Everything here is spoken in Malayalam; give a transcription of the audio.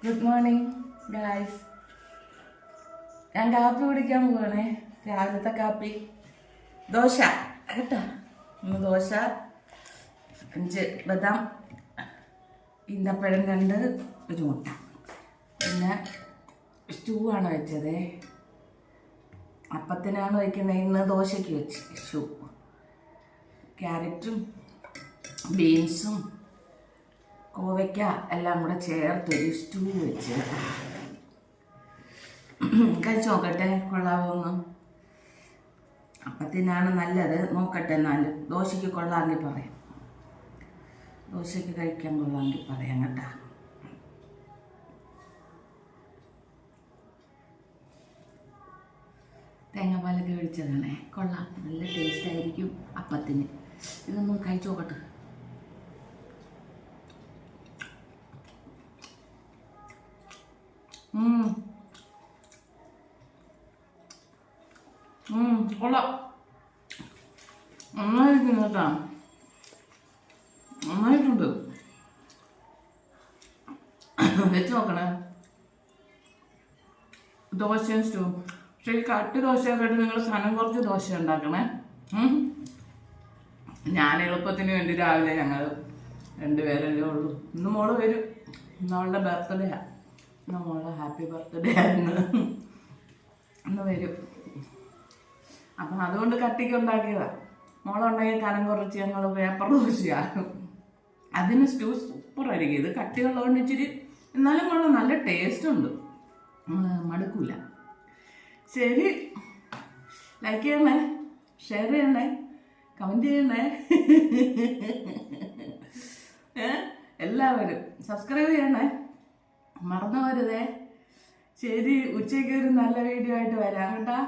Good morning guys. ഞാൻ കാപ്പി കുടിക്കാൻ പോവാണേ. രാവിലത്തെ കാപ്പി ദോശ കേട്ടോ. ദോശ 5 ബദാം, ഈന്തപ്പഴം 2, ഒരു മുട്ട. പിന്നെ സ്റ്റൂ ആണ് വെച്ചത്. അപ്പത്തിനാണ് വയ്ക്കുന്നത്, ഇന്ന് ദോശയ്ക്ക് വെച്ച് സ്റ്റൂ. ക്യാരറ്റും ബീൻസും കോവയ്ക്ക എല്ലാം കൂടെ ചേർത്തൊരു സ്റ്റൂ വെച്ച് കഴിച്ചു നോക്കട്ടെ, കൊള്ളാവോന്ന്. അപ്പത്തിനാണ് നല്ലത്, നോക്കട്ടെ. എന്നാലും ദോശയ്ക്ക് കൊള്ളാമെങ്കിൽ പറയാം, ദോശയ്ക്ക് കഴിക്കാൻ കൊള്ളാമെങ്കിൽ പറയാം കേട്ടാ. തേങ്ങാപ്പാലൊക്കെ ഒഴിച്ചതാണേ, കൊള്ളാം, നല്ല ടേസ്റ്റ് ആയിരിക്കും അപ്പത്തിന്. ഇതൊന്ന് കഴിച്ചു നോക്കട്ടെ. കൊള്ളാം, നന്നായിരിക്കും കേട്ടാ, നന്നായിട്ടുണ്ട്. വെച്ച് നോക്കണേ. ദോശയും സ്റ്റൂ. പക്ഷേ ഈ കട്ടി ദോശയൊക്കെ ആയിട്ട് നിങ്ങൾ കനം കുറച്ച് ദോശ ഉണ്ടാക്കണേ. ഞാൻ എളുപ്പത്തിന് വേണ്ടി രാവിലെ ഞങ്ങൾ 2 പേരല്ലേ ഉള്ളൂ. ഇന്ന് മോള് വരും, ഇന്ന് അവളുടെ ബർത്ത്ഡേയാ. ഇന്ന് മോളുടെ ഹാപ്പി ബർത്ത്ഡേ ആയിരുന്നു, ഇന്ന് വരും. അപ്പം അതുകൊണ്ട് കട്ടിക്ക് ഉണ്ടാക്കിയതാണ്. മോളുണ്ടെങ്കിൽ കനം കുറച്ച് ഞങ്ങൾ പേപ്പർ ദോശയാകും. അതിന് സ്റ്റൂ സൂപ്പറായിരിക്കും. ഇത് കട്ടിയുള്ളതുകൊണ്ട് ഇച്ചിരി എന്നാലും കൊള്ളാം, നല്ല ടേസ്റ്റ് ഉണ്ട്, മടുക്കില്ല. ശരി, ലൈക്ക് ചെയ്യണേ, ഷെയർ ചെയ്യണേ, കമൻറ്റ് ചെയ്യണേ. എല്ലാവരും സബ്സ്ക്രൈബ് ചെയ്യണേ, മറന്നു വരുതേ. ശരി, ഉച്ചയ്ക്ക് ഒരു നല്ല വീഡിയോ ആയിട്ട് വരാം കേട്ടാ.